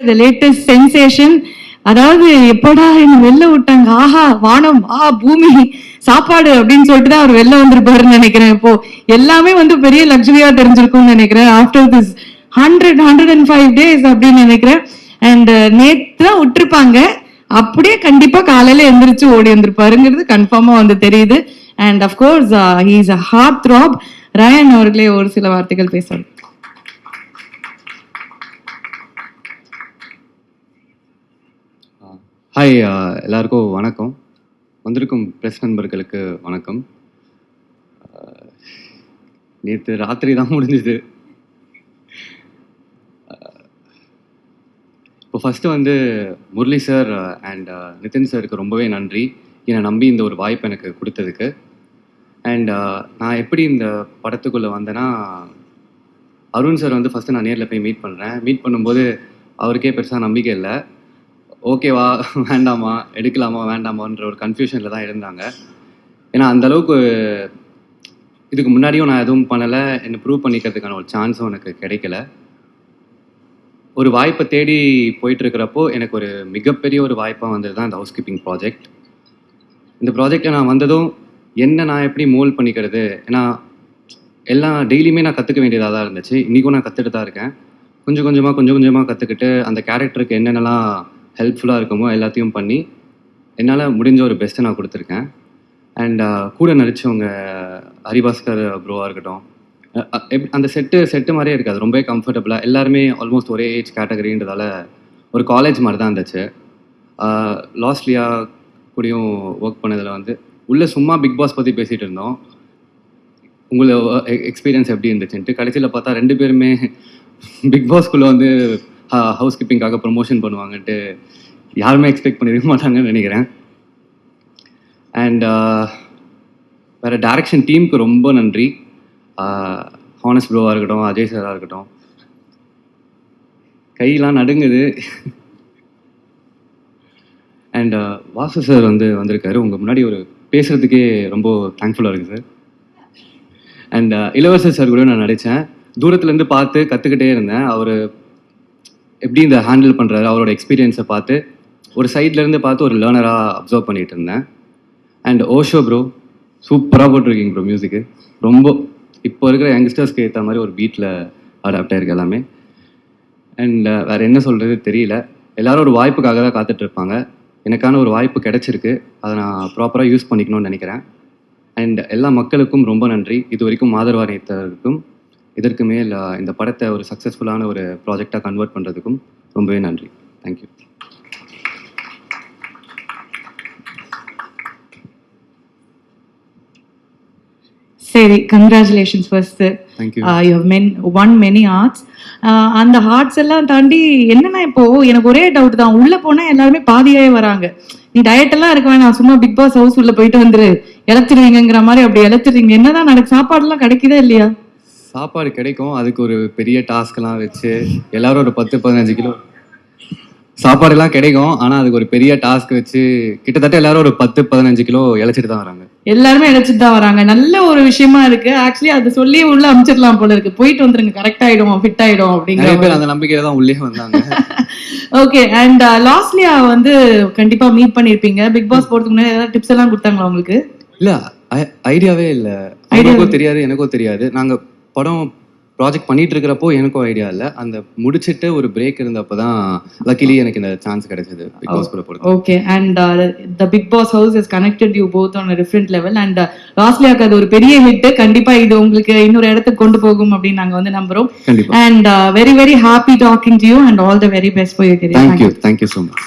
The latest sensation. அதாவது எப்படா என்ன வெளில விட்டாங்க, ஆஹா வானம், பூமி, சாப்பாடு அப்படின்னு சொல்லிட்டு தான் அவர் வெளில வந்திருப்பாருன்னு நினைக்கிறேன். இப்போ எல்லாமே வந்து பெரிய லக்ஸரியா தெரிஞ்சிருக்கும்னு நினைக்கிறேன். ஆஃப்டர் திஸ் 105 days அப்படின்னு நினைக்கிறேன். அண்ட் நேத்து தான் விட்டுருப்பாங்க, அப்படியே கண்டிப்பா காலையில எந்திரிச்சு ஓடி வந்திருப்பாருங்கிறது கன்ஃபார்மா வந்து தெரியுது. And of course he is a hard trap. Ryan அவர்களே ஒரு சில வார்த்தைகள் பேசுவார். ஹாய், எல்லாருக்கும் வணக்கம். வந்திருக்கும் ப்ரெஸ் நண்பர்களுக்கு வணக்கம். நேற்று ராத்திரி தான் முடிஞ்சுது. இப்போ ஃபஸ்ட்டு வந்து முரளி சார் அண்ட் நிதின் சாருக்கு ரொம்பவே நன்றி, என்னை நம்பி இந்த ஒரு வாய்ப்பு எனக்கு கொடுத்ததுக்கு. அண்ட் நான் எப்படி இந்த படத்துக்குள்ளே வந்தேன்னா, அருண் சார் வந்து ஃபஸ்ட்டு நான் நேரில் போய் மீட் பண்ணுறேன். மீட் பண்ணும்போது அவருக்கே பெருசாக நம்பிக்கை இல்லை. ஓகேவா வேண்டாமா, எடுக்கலாமா வேண்டாமான்ற ஒரு கன்ஃபியூஷனில் தான் இருந்தாங்க. ஏன்னா அந்தளவுக்கு இதுக்கு முன்னாடியும் நான் எதுவும் பண்ணலை, என்னை ப்ரூவ் பண்ணிக்கிறதுக்கான ஒரு சான்ஸும் எனக்கு கிடைக்கல. ஒரு வாய்ப்பை தேடி போயிட்டுருக்கிறப்போ எனக்கு ஒரு மிகப்பெரிய ஒரு வாய்ப்பாக வந்தது தான் இந்த ஹவுஸ் கீப்பிங் ப்ராஜெக்ட். இந்த ப்ராஜெக்டை நான் வந்ததும் என்ன நான் எப்படி மோல்ட் பண்ணிக்கிறது, ஏன்னா எல்லாம் டெய்லியுமே நான் கற்றுக்க வேண்டியதாக தான் இருந்துச்சு. இன்றைக்கும் நான் கற்றுட்டு தான் இருக்கேன். கொஞ்சம் கொஞ்சமாக கற்றுக்கிட்டு அந்த கேரக்டருக்கு என்னென்னலாம் ஹெல்ப்ஃபுல்லாக இருக்குமோ எல்லாத்தையும் பண்ணி என்னால் முடிஞ்ச ஒரு பெஸ்ட்டை நான் கொடுத்துருக்கேன். அண்ட் கூட நடித்தவங்க ஹரிபாஸ்கர் ப்ரோவாக இருக்கட்டும், அந்த செட்டு மாதிரியே இருக்காது, ரொம்பவே கம்ஃபர்டபுளாக. எல்லாருமே ஆல்மோஸ்ட் ஒரே ஏஜ் கேட்டகரின்றதால ஒரு காலேஜ் மாதிரி தான் இருந்துச்சு. லாஸ்ட்லியா கூடயும் ஒர்க் பண்ணதில் வந்து உள்ளே சும்மா பிக் பாஸ் பற்றி பேசிகிட்டு இருந்தோம், உங்களோட எக்ஸ்பீரியன்ஸ் எப்படி இருந்துச்சுன்ட்டு. கடைசியில் பார்த்தா 2 பேருமே பிக் பாஸ்குள்ளே வந்து ஹவுஸ் கீப்பிங்காக ப்ரொமோஷன் பண்ணுவாங்கன்ட்டு யாருமே எக்ஸ்பெக்ட் பண்ணிருக்க மாட்டாங்கன்னு நினைக்கிறேன். அண்ட் வேறு டைரக்ஷன் டீமுக்கு ரொம்ப நன்றி. ஹானஸ் ப்ரோவாக இருக்கட்டும், அஜய் சாராக இருக்கட்டும், கையெல்லாம் நடுங்குது. அண்ட் வாசு சார் வந்திருக்காரு. உங்கள் முன்னாடி ஒரு பேசுகிறதுக்கே ரொம்ப தேங்க்ஃபுல்லாக இருக்குது சார். அண்ட் இளவரசர் சார் கூட நான் நடித்தேன். தூரத்துலேருந்து பார்த்து கற்றுக்கிட்டே இருந்தேன். அவர் எப்படி இந்த ஹேண்டில் பண்ணுறாரு, அவரோட எக்ஸ்பீரியன்ஸை பார்த்து ஒரு சைட்லேருந்து பார்த்து ஒரு லேர்னராக அப்சர்வ் பண்ணிகிட்டு இருந்தேன். அண்ட் ஓஷோ ப்ரோ சூப்பராக போட்டிருக்கீங்க ப்ரோ. மியூசிக்கு ரொம்ப இப்போ இருக்கிற யங்ஸ்டர்ஸ்க்கு ஏற்ற மாதிரி ஒரு பீட்டில் அடாப்ட் ஆகிருக்கு எல்லாமே. அண்ட் வேறு என்ன சொல்கிறது தெரியல. எல்லோரும் ஒரு வாய்ப்புக்காக தான் காத்துட்ருப்பாங்க. எனக்கான ஒரு வாய்ப்பு கிடச்சிருக்கு, அதை நான் ப்ராப்பராக யூஸ் பண்ணிக்கணும்னு நினைக்கிறேன். அண்ட் எல்லா மக்களுக்கும் ரொம்ப நன்றி. இது வரைக்கும் ஆதரவு அளித்தவருக்கும், இதற்கு மேல் இந்த படத்தை ஒரு சக்ஸஸ்ஃபுல்லான ஒரு ப்ராஜெக்டாக கன்வெர்ட் பண்ணுறதுக்கும் ரொம்பவே நன்றி. தேங்க்யூ. சரி, congratulations first. Thank you. You have won many arts. அந்த ஹார்ட்ஸ் எல்லாம் தாண்டி என்னன்னா, இப்போ எனக்கு ஒரே டவுட் தான், உள்ள போனா எல்லாருமே பாதியாவே வராங்க. நீ டயட் எல்லாம் இருக்க வேணாம், சும்மா பிக் பாஸ் ஹவுஸ் உள்ள போயிட்டு வந்துரு, இழத்துருவீங்கிற மாதிரி. அப்படி இழத்துறீங்க, என்னதான் நடக்கு? சாப்பாடு எல்லாம் கிடைக்குதா இல்லையா? சாப்பாடு கிடைக்கும், அதுக்கு ஒரு பெரிய டாஸ்க்லாம் வச்சு எல்லாரும் ஒரு 10-15 கிலோ சாப்பாடுலாம் கிடைக்கும். ஆனால் அதுக்கு ஒரு பெரிய டாஸ்க் வச்சு கிட்டத்தட்ட எல்லாரும் ஒரு 10-15 கிலோ இழைச்சிட்டு தான் வராங்க. எல்லாருமே இழைச்சிட்டு தான் வராங்க. நல்ல ஒரு விஷயமா இருக்கு. ஆக்சுவலி அது சொல்லி உள்ள அமைச்சிடலாம் போல இருக்கு. போயிட்டு வந்துருங்க, கரெக்ட் ஆயிடும், ஃபிட் ஆயிடும் அப்படிங்கிற பேர் அந்த நம்பிக்கையில தான் உள்ளே வந்தாங்க. ஓகே. அண்ட் லாஸ்ட்லியா வந்து கண்டிப்பா மீட் பண்ணிருப்பீங்க. பிக் பாஸ் போறதுக்கு முன்னாடி ஏதாவது டிப்ஸ் எல்லாம் கொடுத்தாங்களா உங்களுக்கு? இல்ல, ஐடியாவே இல்லை. அவங்களுக்கும் தெரியாது, எனக்கும் தெரியாது. நாங்க படம் ப்ராஜெக்ட் பண்ணிட்டு இருக்கிறப்போ எனக்கும் ஐடியா இல்லை. அந்த முடிச்சுட்டு ஒரு பிரேக் இருந்தப்போ தான் லக்கிலி எனக்கு இந்த சான்ஸ் கிடைச்சது பிக் பாஸ் கூட போறது. Okay. And the Bigg Boss house has connected you both on a different level. அண்ட் லாஸ்ட்லியாக்கு அது ஒரு பெரிய ஹிட். கண்டிப்பா இது உங்களுக்கு இன்னொரு இடத்துக்கு கொண்டு போகும் அப்படின்னு நாங்க வந்து நம்புறோம். கண்டிப்பா. And very very happy talking to you and all the very best for your career. Thank you so much.